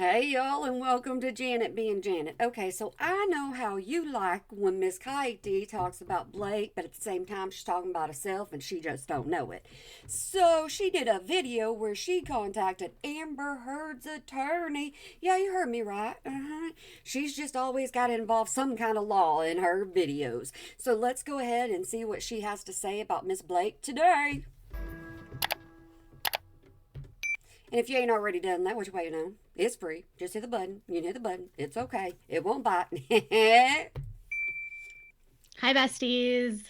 Hey y'all, and welcome to Janet being Janet. Okay, so I know how you like when Miss Katie talks about Blake, but at the same time she's talking about herself and she just don't know it. So she did a video where she contacted Amber Heard's attorney. Yeah, you heard me right. She's just always got to involve some kind of law in her videos. So let's go ahead and see what she has to say about Miss Blake today. And if you ain't already done that, what you waiting on? It's free. Just hit the button. You can hit the button. It's okay. It won't bite. Hi, besties.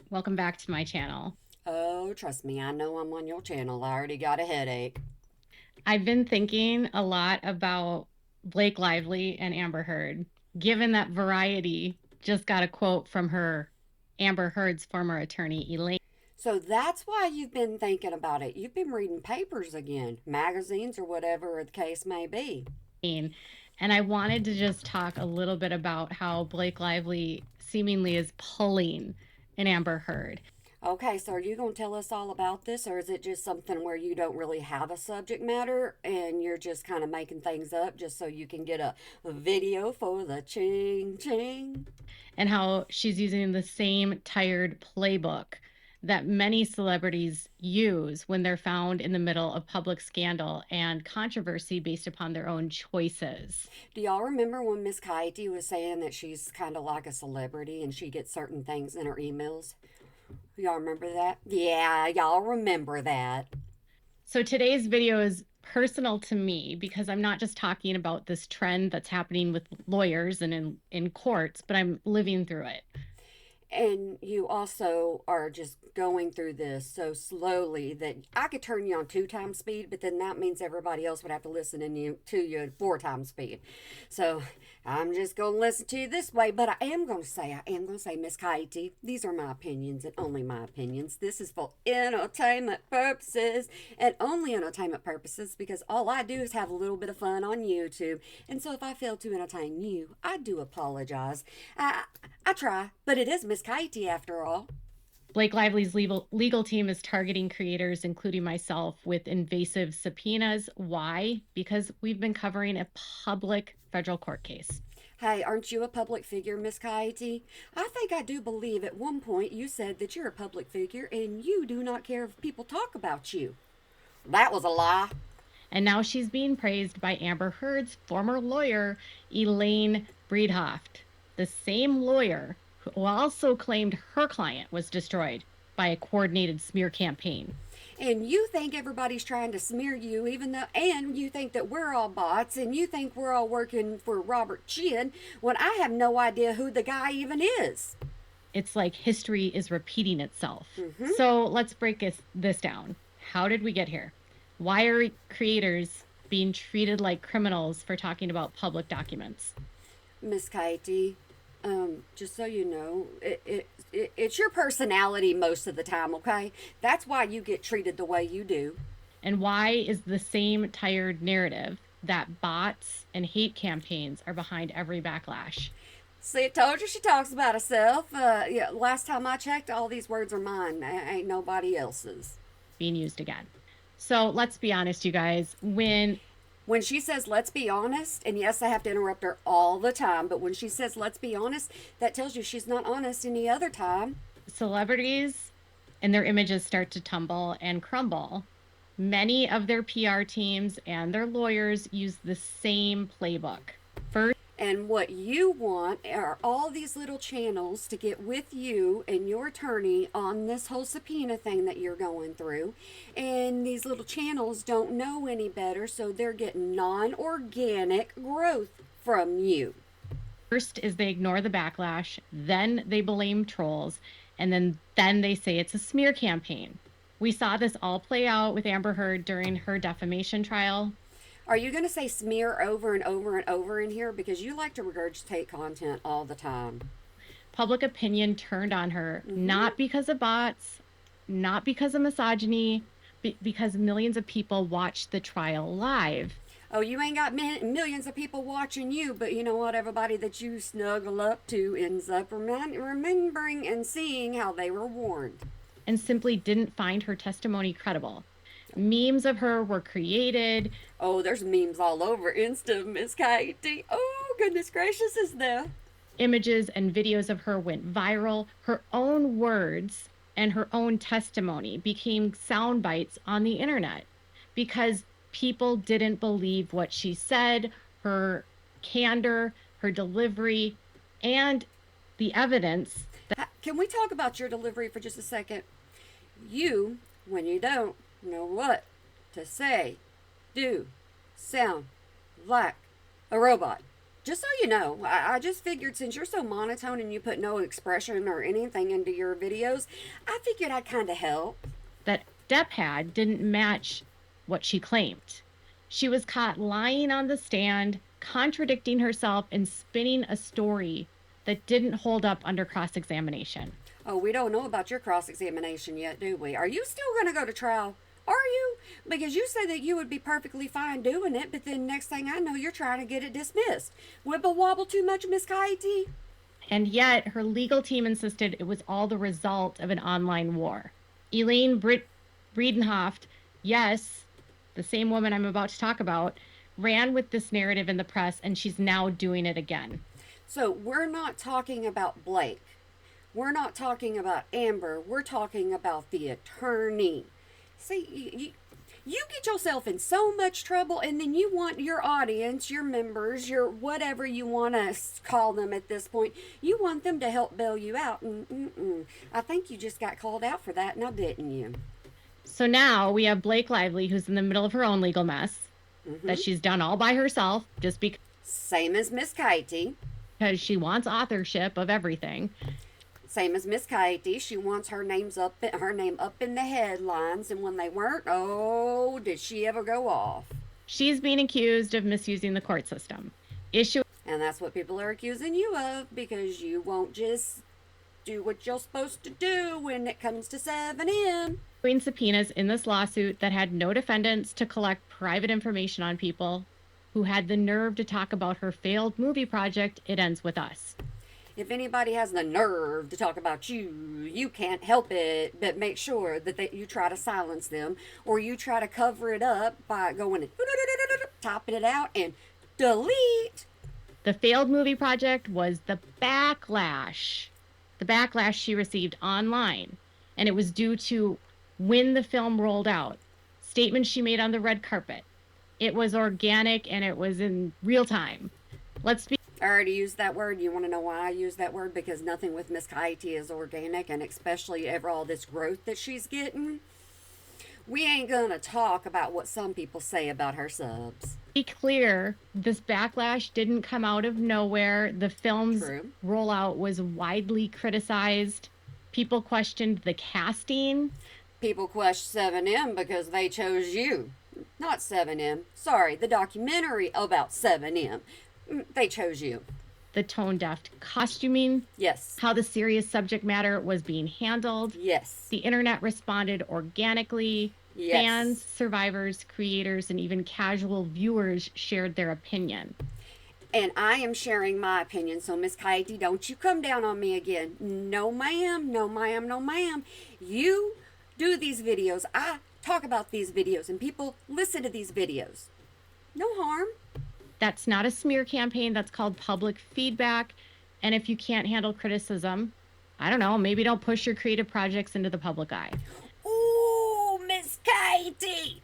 Welcome back to my channel. Oh, trust me, I know I'm on your channel. I already got a headache. I've been thinking a lot about Blake Lively and Amber Heard, given that Variety just got a quote from Amber Heard's former attorney, Elaine. So that's why you've been thinking about it. You've been reading papers again, magazines, or whatever the case may be. And I wanted to just talk a little bit about how Blake Lively seemingly is pulling an Amber Heard. Okay, so are you going to tell us all about this, or is it just something where you don't really have a subject matter and you're just kind of making things up just so you can get a video for the ching ching? And how she's using the same tired playbook that many celebrities use when they're found in the middle of public scandal and controversy based upon their own choices. Do y'all remember when Miss Kaiti was saying that she's kind of like a celebrity and she gets certain things in her emails? Y'all remember that? Yeah, y'all remember that. So today's video is personal to me because I'm not just talking about this trend that's happening with lawyers and in courts, but I'm living through it. And you also are just going through this so slowly that I could turn you on 2 times speed, but then that means everybody else would have to listen to you at 4 times speed. So I'm just going to listen to you this way, but I am going to say, Miss Katie, these are my opinions and only my opinions. This is for entertainment purposes and only entertainment purposes because all I do is have a little bit of fun on YouTube. And so if I fail to entertain you, I do apologize. I try, but it is Miss Katie after all. Blake Lively's legal team is targeting creators, including myself, with invasive subpoenas. Why? Because we've been covering a public federal court case. Hey, aren't you a public figure, Miss Katie? I think I do believe at one point you said that you're a public figure and you do not care if people talk about you. That was a lie. And now she's being praised by Amber Heard's former lawyer, Elaine Breedhoft, the same lawyer who also claimed her client was destroyed by a coordinated smear campaign. And you think everybody's trying to smear you, even though, and you think that we're all bots, and you think we're all working for Robert Chin, when I have no idea who the guy even is. It's like history is repeating itself. Mm-hmm. So let's break this down. How did we get here? Why are creators being treated like criminals for talking about public documents? Miss Katie, just so you know, it's your personality most of the time, okay? That's why you get treated the way you do. And why is the same tired narrative that bots and hate campaigns are behind every backlash? See, I told you she talks about herself. Yeah, last time I checked, all these words are mine. Ain't nobody else's. Being used again. So let's be honest, you guys. When she says, let's be honest, and yes, I have to interrupt her all the time, but when she says, let's be honest, that tells you she's not honest any other time. Celebrities and their images start to tumble and crumble, many of their PR teams and their lawyers use the same playbook. First, And what you want are all these little channels to get with you and your attorney on this whole subpoena thing that you're going through. And these little channels don't know any better, so they're getting non organic growth from you. first is they ignore the backlash, then they blame trolls, and then they say it's a smear campaign. We saw this all play out with Amber Heard during her defamation trial. Are you going to say smear over and over and over in here? Because you like to regurgitate content all the time. Public opinion turned on her, Mm-hmm. not because of bots, not because of misogyny, because millions of people watched the trial live. Oh, you ain't got millions of people watching you, but you know what? Everybody that you snuggle up to ends up remembering and seeing how they were warned. And simply didn't find her testimony credible. Memes of her were created. Oh, there's memes all over Insta, Miss Katie. Oh, goodness gracious, is there? Images and videos of her went viral. Her own words and her own testimony became sound bites on the internet because people didn't believe what she said, her candor, her delivery, and the evidence. Can we talk about your delivery for just a second? You, when you don't know what to say, do sound like a robot. Just so you know, I just figured since you're so monotone and you put no expression or anything into your videos, I figured I'd kind of help. That Depp had didn't match what she claimed. She was caught lying on the stand, contradicting herself, and spinning a story that didn't hold up under cross-examination. Oh, we don't know about your cross-examination yet, do we? Are you still going to go to trial? Are you? Because you said that you would be perfectly fine doing it, but then next thing I know, you're trying to get it dismissed. Wibble wobble too much, Miss Katie? And yet, her legal team insisted it was all the result of an online war. Elaine Bredenhoft, yes, the same woman I'm about to talk about, ran with this narrative in the press, and she's now doing it again. So we're not talking about Blake. We're not talking about Amber. We're talking about the attorney. See, you get yourself in so much trouble, and then you want your audience, your members, your whatever you want to call them at this point, you want them to help bail you out. I think you just got called out for that, now didn't you? So now we have Blake Lively, who's in the middle of her own legal mess that she's done all by herself, just because. Same as Miss Katie. Because she wants authorship of everything. Same as Miss Katie, she wants her name up in the headlines, and when they weren't, oh, did she ever go off? She's being accused of misusing the court system. And that's what people are accusing you of, because you won't just do what you're supposed to do when it comes to 7M. Doing subpoenas in this lawsuit that had no defendants to collect private information on people who had the nerve to talk about her failed movie project, It Ends With Us. If anybody has the nerve to talk about you, you can't help it but make sure that you try to silence them, or you try to cover it up by going and topping it out and delete. The failed movie project was the backlash she received online, and it was due to when the film rolled out, statements she made on the red carpet. It was organic and it was in real time. I already used that word. You want to know why I use that word? Because nothing with Miss Katie is organic, and especially ever all this growth that she's getting. We ain't gonna talk about what some people say about her subs. Be clear, this backlash didn't come out of nowhere. The film's rollout was widely criticized. People questioned the casting. People questioned 7M because they chose you. Not 7M. Sorry, the documentary about 7M. They chose you. The tone-deaf costuming. Yes. How the serious subject matter was being handled. Yes. The internet responded organically. Yes. Fans, survivors, creators, and even casual viewers shared their opinion. And I am sharing my opinion, so Miss Katie, don't you come down on me again. No ma'am, no ma'am, no ma'am. You do these videos. I talk about these videos, and people listen to these videos. No harm. That's not a smear campaign. That's called public feedback. And if you can't handle criticism, I don't know, maybe don't push your creative projects into the public eye. Ooh, Miss Katie!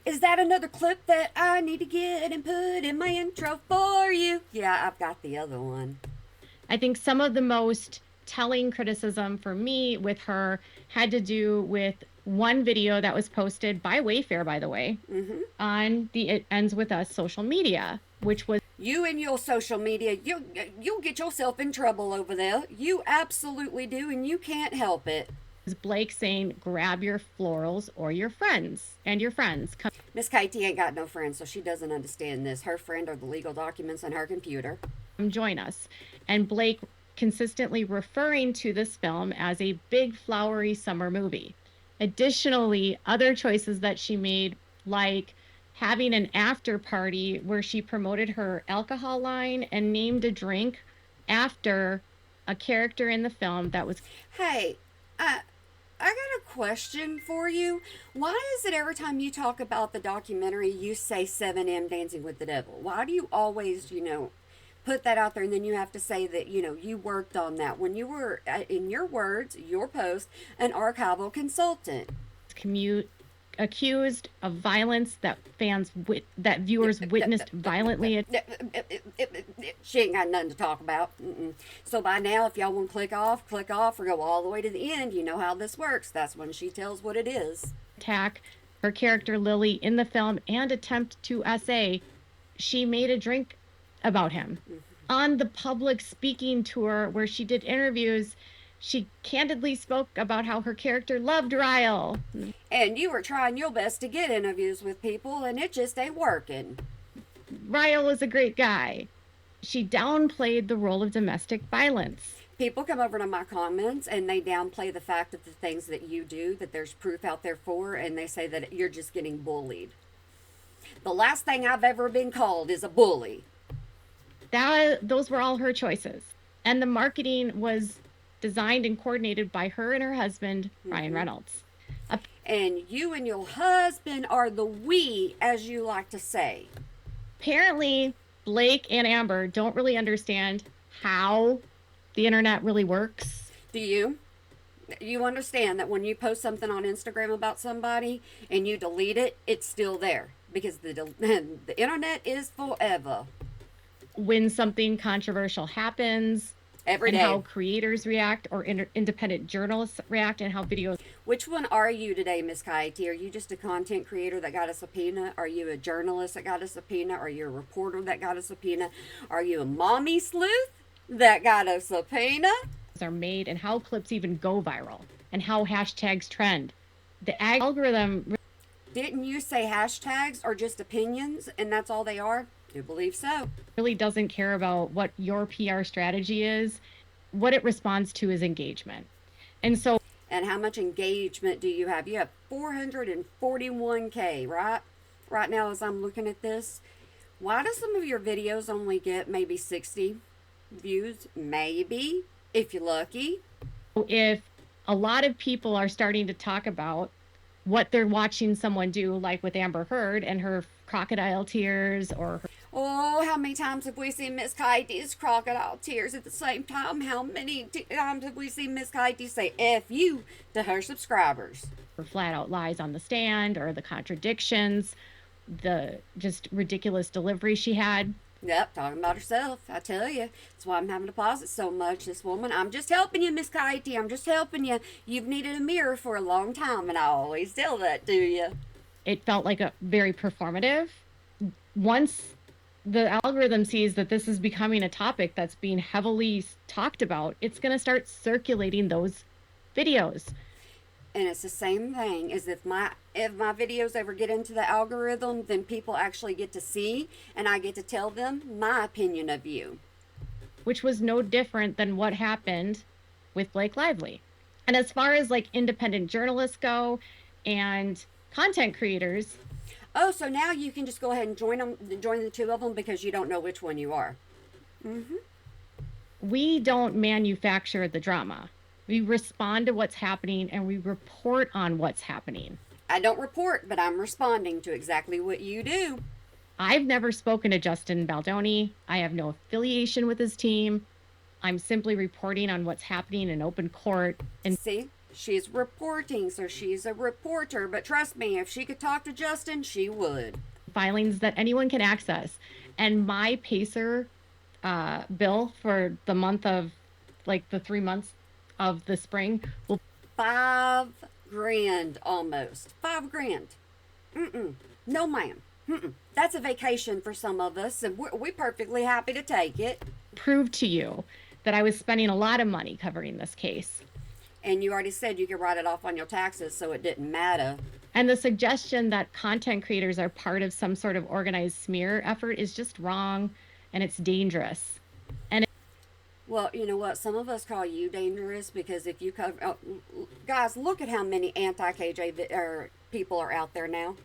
Is that another clip that I need to get and put in my intro for you? Yeah, I've got the other one. I think some of the most telling criticism for me with her had to do with one video that was posted by Wayfair, by the way, on the It Ends With Us social media, which was... You and your social media, you'll get yourself in trouble over there. You absolutely do, and you can't help it. Blake saying, grab your florals or your friends, and your friends. Miss Katie ain't got no friends, so she doesn't understand this. Her friend are the legal documents on her computer. Come join us. And Blake consistently referring to this film as a big, flowery summer movie. Additionally, other choices that she made, like having an after party where she promoted her alcohol line and named a drink after a character in the film that was... Hey, I got a question for you. Why is it every time you talk about the documentary, you say 7M Dancing with the Devil? Why do you always, put that out there and then you have to say that, you worked on that when you were, in your words, your post, an archival consultant? Commute accused of violence that viewers witnessed violently. She ain't got nothing to talk about. Mm-mm. So by now, if y'all want to click off or go all the way to the end, you know how this works. That's when she tells what it is. Attack her character Lily in the film and attempt to essay. She made a drink about him. Mm-hmm. On the public speaking tour where she did interviews, she candidly spoke about how her character loved Ryle. And you were trying your best to get interviews with people, and it just ain't working. Ryle was a great guy. She downplayed the role of domestic violence. People come over to my comments and they downplay the fact of the things that you do, that there's proof out there for, and they say that you're just getting bullied. The last thing I've ever been called is a bully. Those were all her choices. And the marketing was designed and coordinated by her and her husband, Ryan Reynolds. And you and your husband are the we, as you like to say. Apparently, Blake and Amber don't really understand how the internet really works. Do you? You understand that when you post something on Instagram about somebody and you delete it, it's still there because the internet is forever. When something controversial happens, every day, how creators react or independent journalists react, and how videos. Which one are you today, Miss Coyote? Are you just a content creator that got a subpoena? Are you a journalist that got a subpoena? Are you a reporter that got a subpoena? Are you a mommy sleuth that got a subpoena? Are made and how clips even go viral and how hashtags trend. The algorithm. Didn't you say hashtags are just opinions and that's all they are? You believe so? Really doesn't care about what your PR strategy is. What it responds to is engagement. And how much engagement do you have? You have 441K, right? Right now as I'm looking at this. Why do some of your videos only get maybe 60 views? Maybe, if you're lucky. If a lot of people are starting to talk about what they're watching someone do, like with Amber Heard and her crocodile tears or her. Oh, how many times have we seen Miss Coyote's crocodile tears at the same time? How many times have we seen Miss Coyote say F you to her subscribers? Her flat out lies on the stand, or the contradictions, the just ridiculous delivery she had. Yep, talking about herself. I tell you, that's why I'm having to pause it so much. This woman, I'm just helping you, Miss Coyote. I'm just helping you. You've needed a mirror for a long time, and I always tell that to you. It felt like a very performative. Once the algorithm sees that this is becoming a topic that's being heavily talked about, it's going to start circulating those videos. And it's the same thing as if my videos ever get into the algorithm, then people actually get to see and I get to tell them my opinion of you. Which was no different than what happened with Blake Lively. And as far as like independent journalists go and content creators. Oh, so now you can just go ahead and join the two of them because you don't know which one you are. Mm-hmm. We don't manufacture the drama. We respond to what's happening and we report on what's happening. I don't report, but I'm responding to exactly what you do. I've never spoken to Justin Baldoni. I have no affiliation with his team. I'm simply reporting on what's happening in open court. And see, she's reporting, so she's a reporter. But trust me, if she could talk to Justin, she would. Filings that anyone can access. And my Pacer bill for the month of, like the 3 months of the spring will $5,000 almost. $5,000. No, ma'am. That's a vacation for some of us, and we're perfectly happy to take it. Prove to you that I was spending a lot of money covering this case. And you already said you could write it off on your taxes, so it didn't matter. And the suggestion that content creators are part of some sort of organized smear effort is just wrong, and it's dangerous. Well, you know what? Some of us call you dangerous because if you cover... Oh, guys, look at how many anti-KJ people are out there now.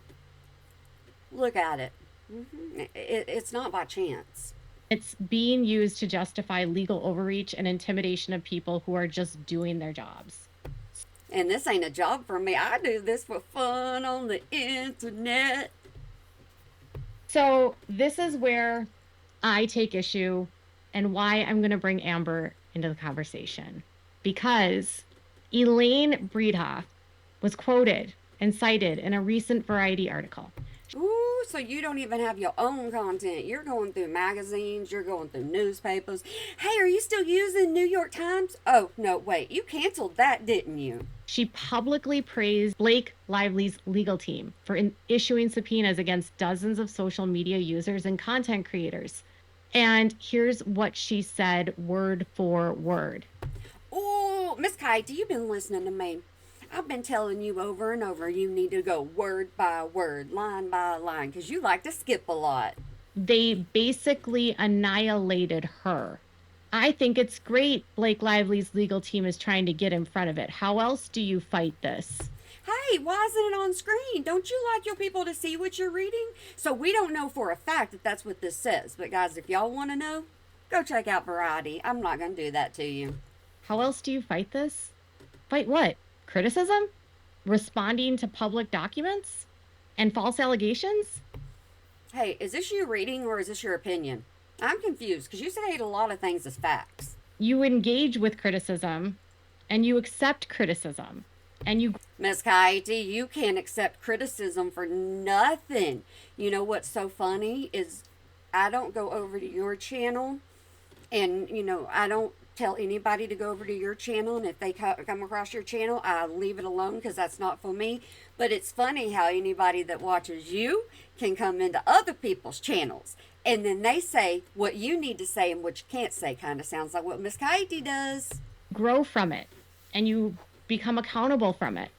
Look at it. It's not by chance. It's being used to justify legal overreach and intimidation of people who are just doing their jobs. And this ain't a job for me. I do this for fun on the internet. So this is where I take issue and why I'm going to bring Amber into the conversation. Because Elaine Breedhoff was quoted and cited in a recent Variety article. Ooh, so you don't even have your own content. You're going through magazines, you're going through newspapers. Hey, are you still using New York Times? Oh, no, wait, you canceled that, didn't you? She publicly praised Blake Lively's legal team for issuing subpoenas against dozens of social media users and content creators. And here's what she said word for word. Ooh, Miss Kite, you've been listening to me. I've been telling you over and over you need to go word by word, line by line, because you like to skip a lot. They basically annihilated her. I think it's great Blake Lively's legal team is trying to get in front of it. How else do you fight this? Hey, why isn't it on screen? Don't you like your people to see what you're reading? So we don't know for a fact that that's what this says. But guys, if y'all want to know, go check out Variety. I'm not going to do that to you. How else do you fight this? Fight what? Criticism? Responding to public documents? And false allegations? Hey, is this you reading or is this your opinion? I'm confused because you say a lot of things as facts. You engage with criticism and you accept criticism. And you, Miss Coyote, you can't accept criticism for nothing. You know what's so funny is I don't go over to your channel and, I don't tell anybody to go over to your channel. And if they come across your channel, I leave it alone because that's not for me. But it's funny how anybody that watches you can come into other people's channels. And then they say what you need to say and what you can't say. Kind of sounds like what Miss Coyote does. grow from it and you become accountable from it.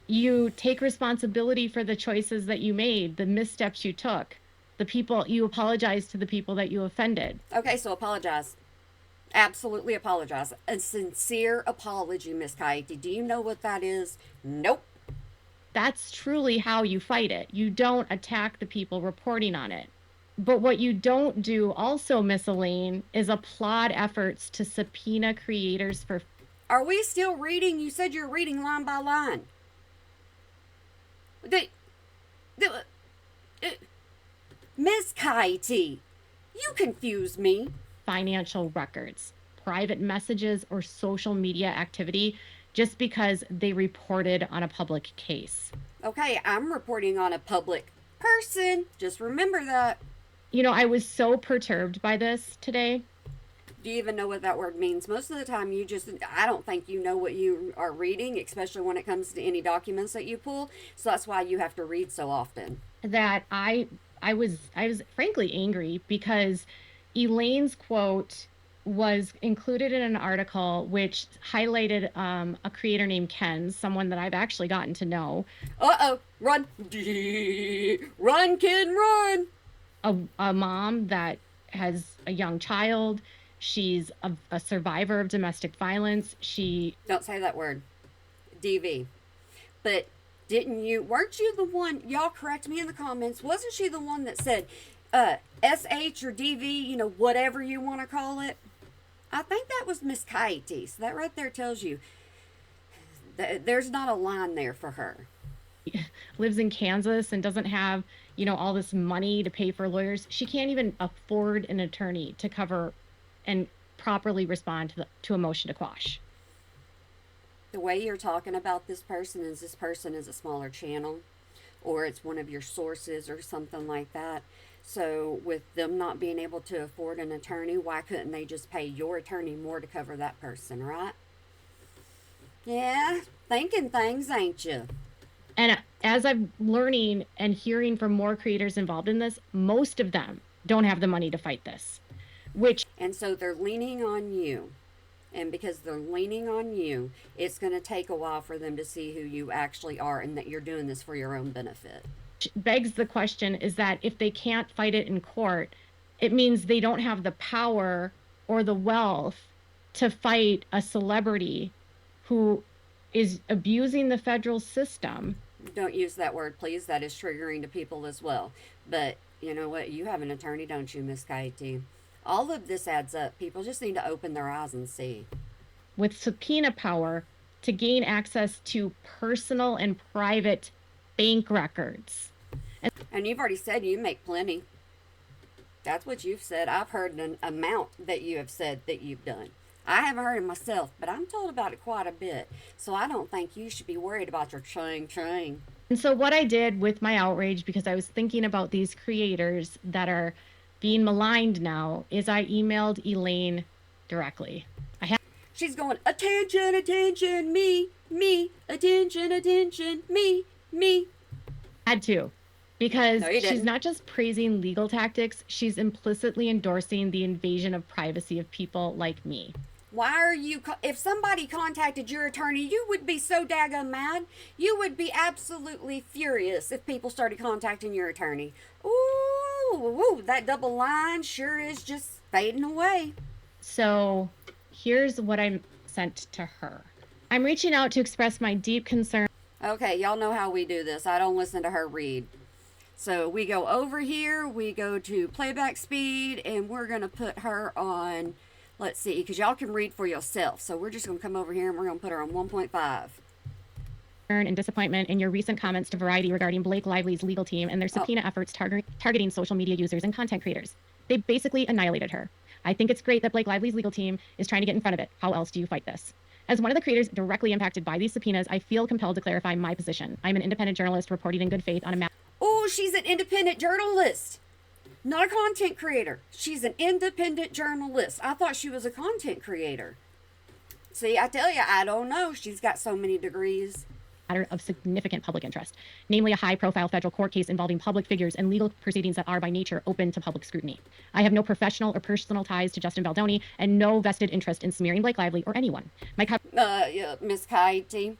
You take responsibility for the choices that you made, the missteps you took, you apologize to the people that you offended. Okay, so apologize. Absolutely apologize. A sincere apology, Miss Coyote. Do you know what that is? Nope. That's truly how you fight it. You don't attack the people reporting on it. But what you don't do also, Miss Elaine, is applaud efforts to subpoena creators for. Are we still reading? You said you're reading line by line. Miss Coyote, you confuse me. Financial records, private messages, or social media activity just because they reported on a public case. Okay, I'm reporting on a public person. Just remember that. I was so perturbed by this today. Do you even know what that word means? Most of the time, I don't think you know what you are reading, especially when it comes to any documents that you pull. So that's why you have to read so often. That I was frankly angry because Elaine's quote was included in an article which highlighted a creator named Ken, someone that I've actually gotten to know. Uh-oh, run. Run, Ken, run. A mom that has a young child. She's a survivor of domestic violence. Don't say that word. DV. But weren't you the one, y'all correct me in the comments, wasn't she the one that said SH or DV, whatever you want to call it? I think that was Miss Coyote. So that right there tells you there's not a line there for her. Lives in Kansas and doesn't have, all this money to pay for lawyers. She can't even afford an attorney to cover and properly respond to a motion to quash. The way you're talking about this person is a smaller channel, or it's one of your sources or something like that. So with them not being able to afford an attorney, why couldn't they just pay your attorney more to cover that person, right? Yeah, thinking things, ain't you? And as I'm learning and hearing from more creators involved in this, most of them don't have the money to fight this. And so they're leaning on you. And because they're leaning on you, it's going to take a while for them to see who you actually are and that you're doing this for your own benefit. Begs the question is that if they can't fight it in court, it means they don't have the power or the wealth to fight a celebrity who is abusing the federal system. Don't use that word, please. That is triggering to people as well. But you know what? You have an attorney, don't you, Miss Coyote? All of this adds up. People just need to open their eyes and see. With subpoena power to gain access to personal and private bank records. And you've already said you make plenty. That's what you've said. I've heard an amount that you have said that you've done. I haven't heard it myself, but I'm told about it quite a bit. So I don't think you should be worried about your chain. And so what I did with my outrage, because I was thinking about these creators that are being maligned now, is I emailed Elaine directly. She's going, attention, attention, me, attention, attention, me. Had to. Because No, you she's didn't. not just praising legal tactics, she's implicitly endorsing the invasion of privacy of people like me. Why are you, if somebody contacted your attorney, you would be so daggone mad. You would be absolutely furious if people started contacting your attorney. Ooh, that double line sure is just fading away. So here's what I sent to her. I'm reaching out to express my deep concern. Okay, y'all know how we do this. I don't listen to her read. So we go over here, we go to playback speed, and we're going to put her on, let's see, because y'all can read for yourself. So we're just going to come over here and we're going to put her on 1.5. And disappointment in your recent comments to Variety regarding Blake Lively's legal team and their subpoena efforts targeting social media users and content creators. They basically annihilated her. I think it's great that Blake Lively's legal team is trying to get in front of it. How else do you fight this? As one of the creators directly impacted by these subpoenas, I feel compelled to clarify my position. I'm an independent journalist reporting in good faith on a matter. Oh, she's an independent journalist, not a content creator. She's an independent journalist. I thought she was a content creator. See, I tell you, I don't know. She's got so many degrees. Matter of significant public interest, namely a high-profile federal court case involving public figures and legal proceedings that are by nature open to public scrutiny. I have no professional or personal ties to Justin Baldoni and no vested interest in smearing Blake Lively or anyone. Miss Katie,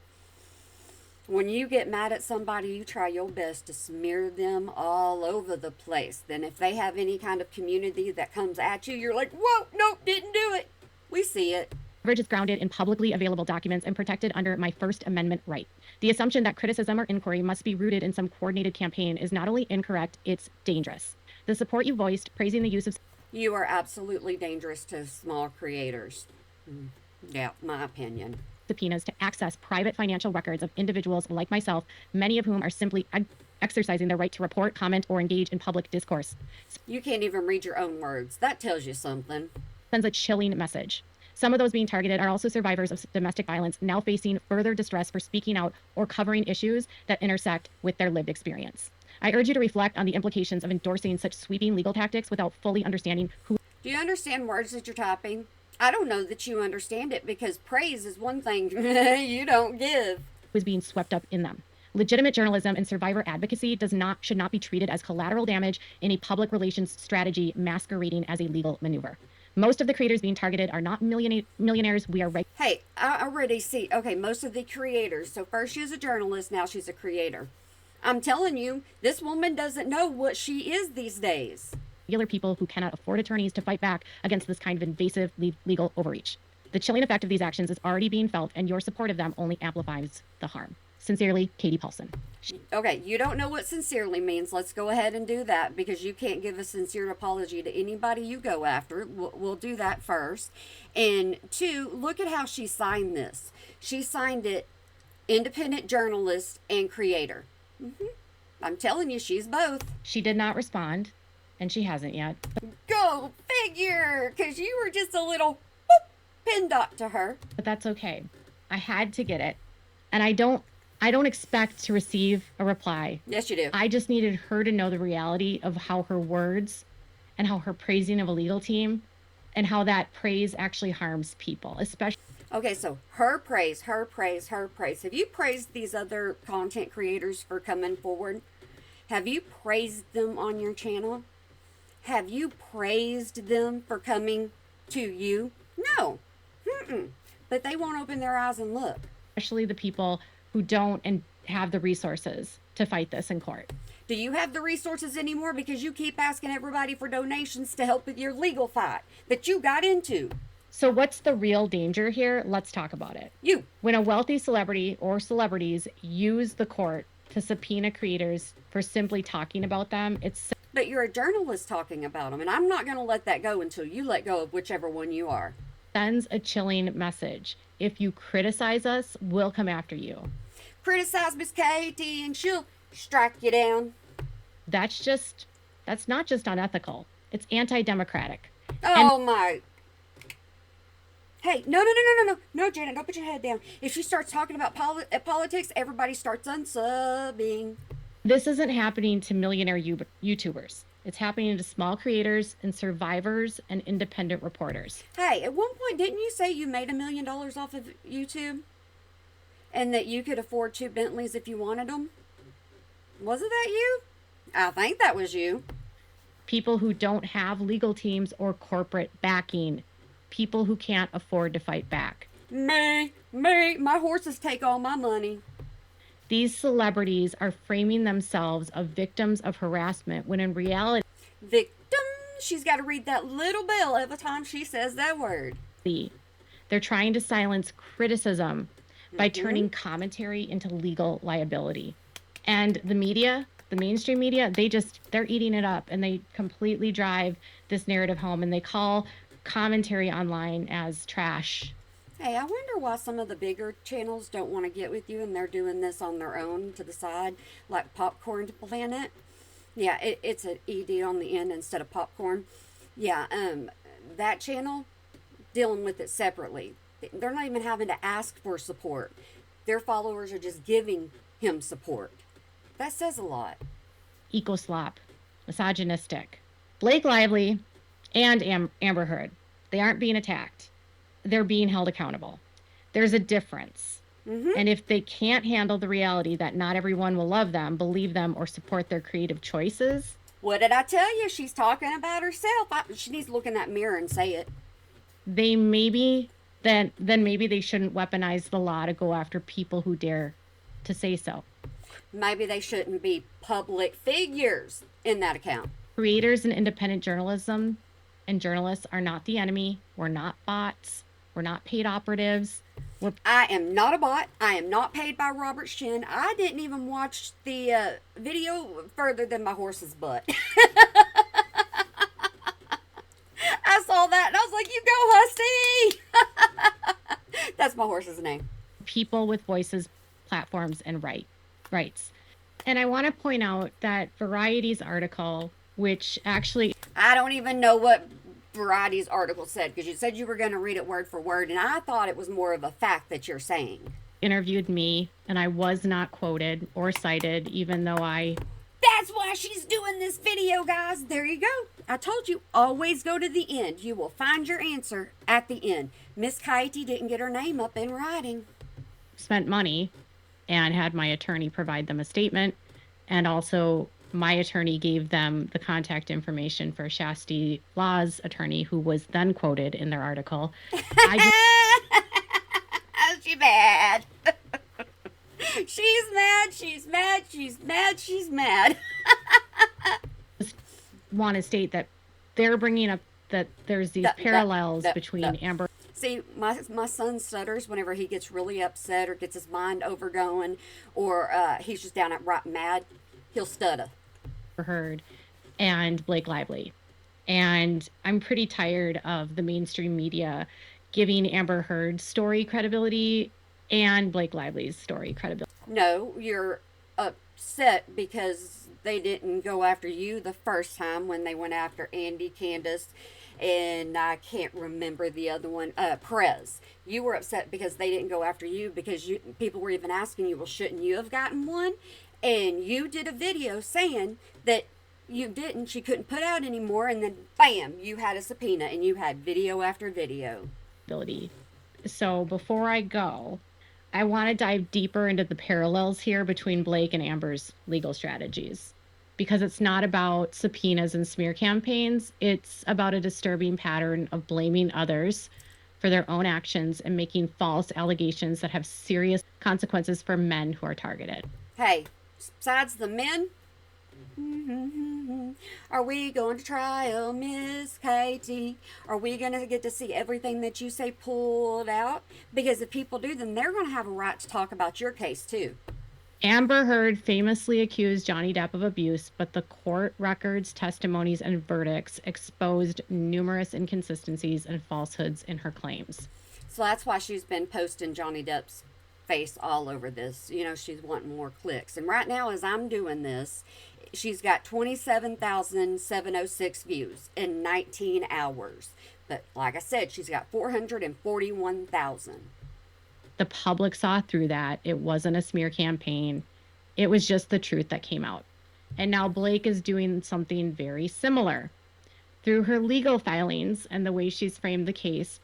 when you get mad at somebody, you try your best to smear them all over the place. Then if they have any kind of community that comes at you, you're like, whoa, nope, didn't do it. We see it. Coverage is grounded in publicly available documents and protected under my First Amendment right. The assumption that criticism or inquiry must be rooted in some coordinated campaign is not only incorrect, it's dangerous. The support you voiced praising the use of... You are absolutely dangerous to small creators. Yeah, my opinion. Subpoenas to access private financial records of individuals like myself, many of whom are simply exercising their right to report, comment, or engage in public discourse. You can't even read your own words. That tells you something. Sends a chilling message. Some of those being targeted are also survivors of domestic violence, now facing further distress for speaking out or covering issues that intersect with their lived experience. I urge you to reflect on the implications of endorsing such sweeping legal tactics without fully understanding who... Do you understand words that you're typing? I don't know that you understand it, because praise is one thing you don't give. ...is being swept up in them. Legitimate journalism and survivor advocacy should not be treated as collateral damage in a public relations strategy masquerading as a legal maneuver. Most of the creators being targeted are not millionaires. We are... Hey, I already see. Okay, most of the creators. So first she was a journalist, now she's a creator. I'm telling you, this woman doesn't know what she is these days. Regular people who cannot afford attorneys to fight back against this kind of invasive legal overreach. The chilling effect of these actions is already being felt, and your support of them only amplifies the harm. Sincerely, Katie Paulson. Okay, you don't know what sincerely means. Let's go ahead and do that, because you can't give a sincere apology to anybody you go after. We'll do that first. And two, look at how she signed this. She signed it independent journalist and creator. I'm telling you, she's both. She did not respond, and she hasn't yet. Go figure, because you were just a little whoop, pin dot to her. But that's okay. I had to get it. And I don't expect to receive a reply. Yes, you do. I just needed her to know the reality of how her words and how her praising of a legal team and how that praise actually harms people, especially... Okay, so her praise. Have you praised these other content creators for coming forward? Have you praised them on your channel? Have you praised them for coming to you? No. But they won't open their eyes and look. Especially the people who don't and have the resources to fight this in court. Do you have the resources anymore, because you keep asking everybody for donations to help with your legal fight that you got into? So what's the real danger here? Let's talk about it. You. When a wealthy celebrity or celebrities use the court to subpoena creators for simply talking about them, it's... But you're a journalist talking about them, and I'm not going to let that go until you let go of whichever one you are. sends a chilling message. If you criticize us, we'll come after you. Criticize Miss Katie and she'll strike you down. That's not just unethical, it's anti-democratic. Oh my. Hey, no, Janet, don't put your head down. If she starts talking about politics, everybody starts unsubbing. This isn't happening to millionaire YouTubers. It's happening to small creators and survivors and independent reporters. Hey, at one point, didn't you say you made $1 million off of YouTube? And that you could afford 2 Bentleys if you wanted them? Wasn't that you? I think that was you. People who don't have legal teams or corporate backing. People who can't afford to fight back. Me, my horses take all my money. These celebrities are framing themselves as victims of harassment when in reality, Victim? She's got to read that little bell every time she says that word. they're trying to silence criticism by turning commentary into legal liability. And the media, the mainstream media, they're eating it up, and they completely drive this narrative home, and they call commentary online as trash. Hey, I wonder why some of the bigger channels don't want to get with you and they're doing this on their own to the side, like Popcorn Planet. Yeah, it's an ED on the end instead of popcorn. Yeah, that channel, dealing with it separately. They're not even having to ask for support. Their followers are just giving him support. That says a lot. Eco-slop, misogynistic. Blake Lively and Amber Heard, they aren't being attacked. They're being held accountable. There's a difference. And if they can't handle the reality that not everyone will love them, believe them, or support their creative choices. What did I tell you? She's talking about herself. She needs to look in that mirror and say it. Then maybe they shouldn't weaponize the law to go after people who dare to say so. Maybe they shouldn't be public figures in that account. Creators and independent journalism and journalists are not the enemy. We're not bots. We're not paid operatives. I am not a bot. I am not paid by Robert Shin. I didn't even watch the video further than my horse's butt. I saw that and I was like, you go, Husty! That's my horse's name. People with voices, platforms, and rights. And I want to point out that Variety's article, which actually... I don't even know what Variety's article said, because you said you were going to read it word for word, and I thought it was more of a fact that you're saying. Interviewed me, and I was not quoted or cited, even though That's why she's doing this video, guys. There you go. I told you, always go to the end. You will find your answer at the end. Miss Katie didn't get her name up in writing. spent money and had my attorney provide them a statement, and also my attorney gave them the contact information for Shasti Law's attorney, who was then quoted in their article. She's mad. She's mad. Just want to state that they're bringing up that there's these parallels between Amber. See, my son stutters whenever he gets really upset or gets his mind overgoing, or he's just downright mad. He'll stutter. Heard and Blake Lively. And I'm pretty tired of the mainstream media giving Amber Heard's story credibility and Blake Lively's story credibility. No, you're upset because they didn't go after you the first time when they went after Andy, Candace, and I can't remember the other one, Perez. You were upset because they didn't go after you because people were even asking you, well, shouldn't you have gotten one? And you did a video saying that you didn't, she couldn't put out anymore, and then bam, you had a subpoena and you had video after video. So before I go, I want to dive deeper into the parallels here between Blake and Amber's legal strategies, because it's not about subpoenas and smear campaigns. It's about a disturbing pattern of blaming others for their own actions and making false allegations that have serious consequences for men who are targeted. Hey, besides the men, are we going to trial, Miss Katie? Are we going to get to see everything that you say pulled out? Because if people do, then they're going to have a right to talk about your case too. Amber Heard famously accused Johnny Depp of abuse, but the court records, testimonies, and verdicts exposed numerous inconsistencies and falsehoods in her claims. So that's why she's been posting Johnny Depp's face all over this. You know, she's wanting more clicks. And right now, as I'm doing this, she's got 27,706 views in 19 hours. But like I said, she's got 441,000. The public saw through that. It wasn't a smear campaign. It was just the truth that came out. And now Blake is doing something very similar. Through her legal filings and the way she's framed the case,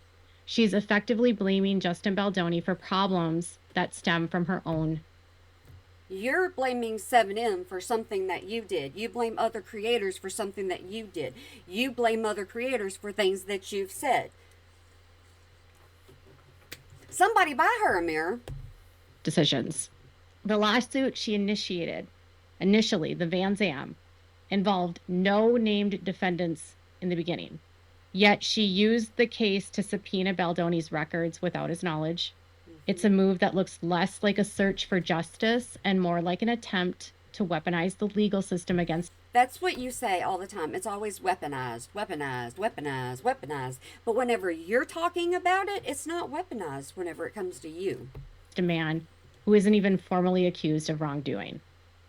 she's effectively blaming Justin Baldoni for problems that stem from her own. You're blaming 7M for something that you did. You blame other creators for something that you did. You blame other creators for things that you've said. Somebody buy her a mirror. Decisions. The lawsuit she initiated, initially the Van Zam, involved no named defendants in the beginning. Yet she used the case to subpoena Baldoni's records without his knowledge. It's a move that looks less like a search for justice and more like an attempt to weaponize the legal system against. That's what you say all the time. It's always weaponized, weaponized, weaponized, weaponized. But whenever you're talking about it, it's not weaponized whenever it comes to you. A man who isn't even formally accused of wrongdoing.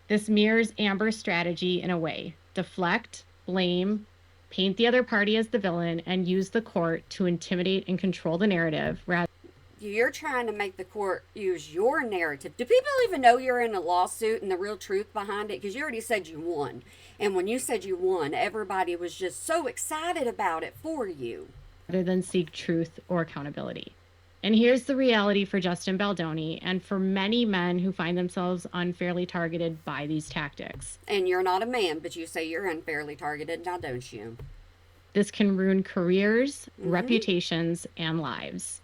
This mirrors Amber's strategy in a way: deflect, blame, paint the other party as the villain, and use the court to intimidate and control the narrative rather. You're trying to make the court use your narrative. Do people even know you're in a lawsuit and the real truth behind it? Because you already said you won. And when you said you won, everybody was just so excited about it for you. Rather than seek truth or accountability. And here's the reality for Justin Baldoni and for many men who find themselves unfairly targeted by these tactics. And you're not a man, but you say you're unfairly targeted, now don't you? This can ruin careers, reputations, and lives.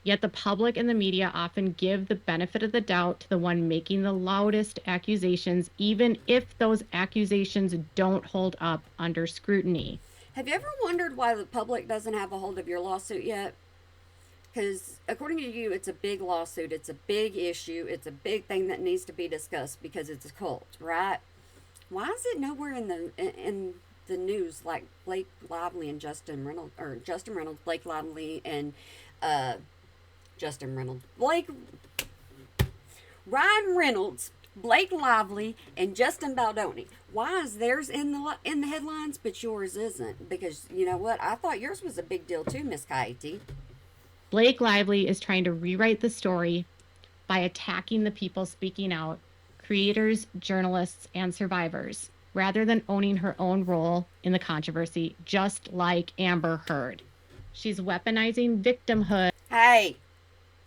Yet the public and the media often give the benefit of the doubt to the one making the loudest accusations, even if those accusations don't hold up under scrutiny. Have you ever wondered why the public doesn't have a hold of your lawsuit yet? Because according to you, it's a big lawsuit. It's a big issue. It's a big thing that needs to be discussed because it's a cult, right? Why is it nowhere in the news like Blake Lively and Justin Reynolds, or Justin Reynolds, Blake Lively and Justin Reynolds, Ryan Reynolds, Blake Lively, and Justin Baldoni? Why is theirs in the headlines, but yours isn't? Because you know what? I thought yours was a big deal too, Miss Katie. Blake Lively is trying to rewrite the story by attacking the people speaking out, creators, journalists, and survivors, rather than owning her own role in the controversy, just like Amber Heard. She's weaponizing victimhood. Hey,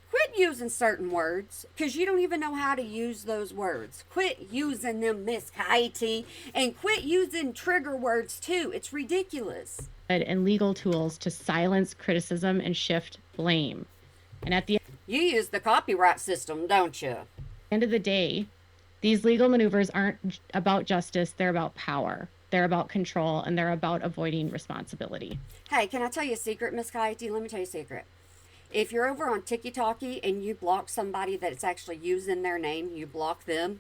quit using certain words, because you don't even know how to use those words. Quit using them, Miss Katie, and quit using trigger words too. It's ridiculous. And legal tools to silence criticism and shift blame. And at the You use the copyright system, don't you? end of the day, these legal maneuvers aren't about justice, they're about power. They're about control, and they're about avoiding responsibility. Hey, can I tell you a secret, Miss Katie? Let me tell you a secret. If you're over on TikTok and you block somebody that's actually using their name, you block them,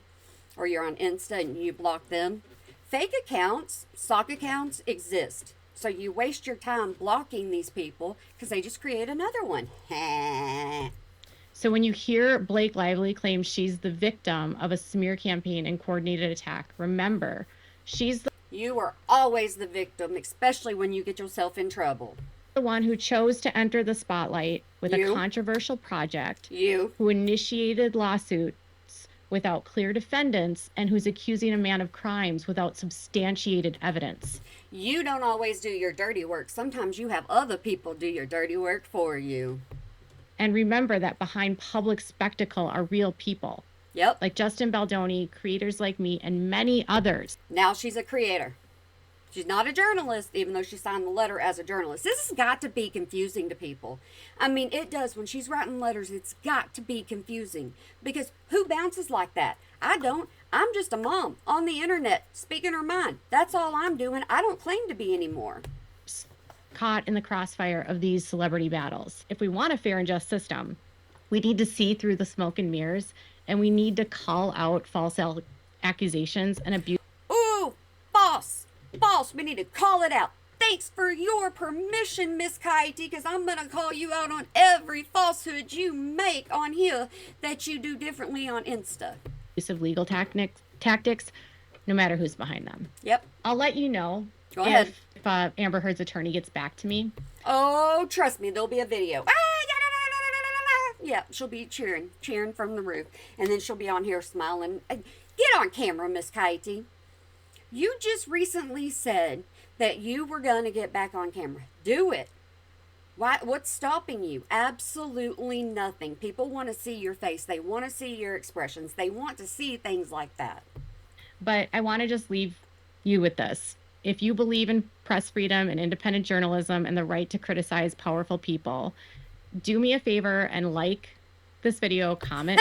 or you're on Insta and you block them, fake accounts, sock accounts exist. So you waste your time blocking these people because they just create another one. So when you hear Blake Lively claim she's the victim of a smear campaign and coordinated attack, remember, she's You are always the victim, especially when you get yourself in trouble. the one who chose to enter the spotlight with You. a controversial project, You. who initiated lawsuits without clear defendants, and who's accusing a man of crimes without substantiated evidence. You don't always do your dirty work. Sometimes you have other people do your dirty work for you. And remember that behind public spectacle are real people, Yep. like Justin Baldoni, creators like me, and many others. Now she's a creator. She's not a journalist, even though she signed the letter as a journalist. This has got to be confusing to people. I mean, it does. When she's writing letters, it's got to be confusing. Because who bounces like that? I don't. I'm just a mom on the internet speaking her mind. That's all I'm doing. I don't claim to be anymore. Caught in the crossfire of these celebrity battles. If we want a fair and just system, we need to see through the smoke and mirrors and we need to call out false accusations and abuse. Ooh, false. False. We need to call it out. Thanks for your permission, Miss Kaiti, because I'm going to call you out on every falsehood you make on here that you do differently on Insta. Use of legal tactics, no matter who's behind them. Yep. I'll let you know Go ahead. if Amber Heard's attorney gets back to me. Oh, trust me, there'll be a video. Yeah, she'll be cheering from the roof. And then she'll be on here smiling. Get on camera, Miss Kaiti. You just recently said that you were going to get back on camera. Do it. What's stopping you? Absolutely nothing. People want to see your face. They want to see your expressions. They want to see things like that. But I want to just leave you with this. If you believe in press freedom and independent journalism and the right to criticize powerful people, do me a favor and like this video, comment.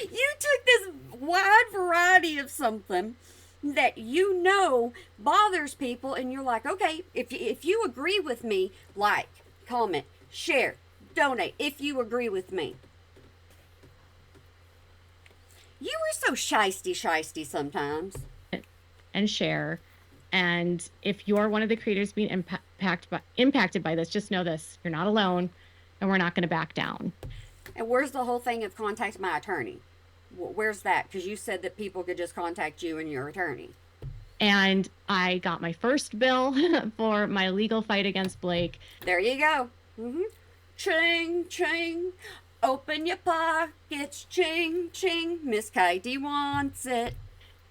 You took this wide variety of something that you know bothers people, and you're like, okay, if you agree with me, like, comment, share, donate, if you agree with me. You were so shysty sometimes. And share. And if you're one of the creators being impacted by this, just know this. You're not alone, and we're not going to back down. And where's the whole thing of contact my attorney? Where's that? Because you said that people could just contact you and your attorney. And I got my first bill for my legal fight against Blake. There you go. Ching, ching. Open your pockets. Ching, ching. Miss Kaiti wants it.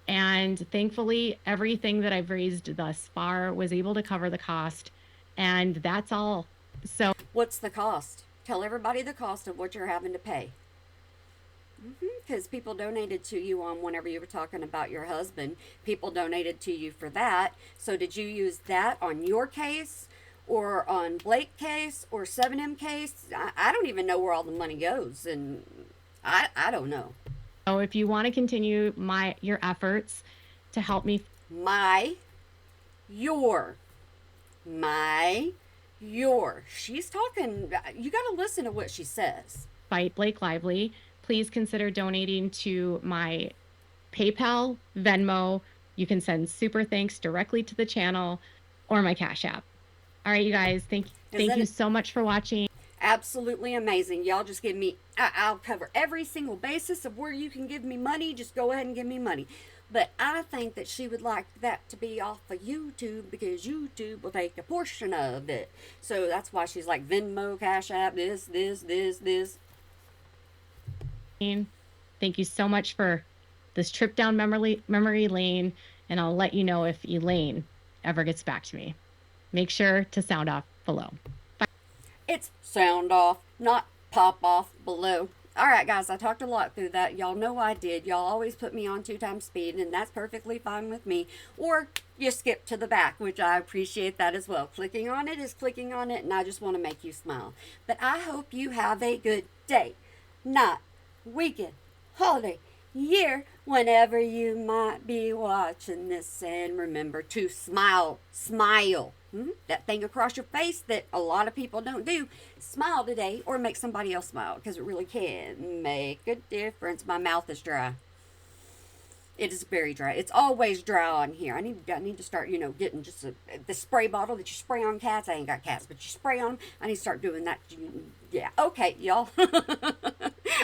And thankfully, everything that I've raised thus far was able to cover the cost. And that's all. So what's the cost? Tell everybody the cost of what you're having to pay. Because people donated to you on whenever you were talking about your husband. People donated to you for that. So did you use that on your case or on Blake case or 7M case? I don't even know where all the money goes. And I don't know. So if you want to continue your efforts to help me. Your. She's talking. You got to listen to what she says. Fight Blake Lively. Please consider donating to my PayPal, Venmo. You can send super thanks directly to the channel or my Cash App. All right, you guys. Thank you so much for watching. Absolutely amazing. Y'all just give me, I'll cover every single basis of where you can give me money. Just go ahead and give me money. But I think that she would like that to be off of YouTube because YouTube will take a portion of it. So that's why she's like Venmo, Cash App, this. Thank you so much for this trip down memory lane. And I'll let you know if Elaine ever gets back to me. Make sure to sound off below. Bye. It's sound off, not pop off below. All right, guys, I talked a lot through that. Y'all know I did. Y'all always put me on 2x speed, and that's perfectly fine with me. Or you skip to the back, which I appreciate that as well. Clicking on it is clicking on it, and I just want to make you smile. But I hope you have a good day, night, weekend, holiday, year, whenever you might be watching this. And remember to smile. That thing across your face that a lot of people don't do. Smile today or make somebody else smile, because it really can make a difference. My mouth is dry. It is very dry. It's always dry on here. I need to start, getting just the spray bottle that you spray on cats. I ain't got cats, but you spray on them. I need to start doing that. Yeah. Okay, y'all.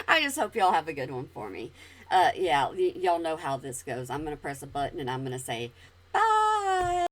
I just hope y'all have a good one for me. Yeah, y'all know how this goes. I'm going to press a button and I'm going to say, bye.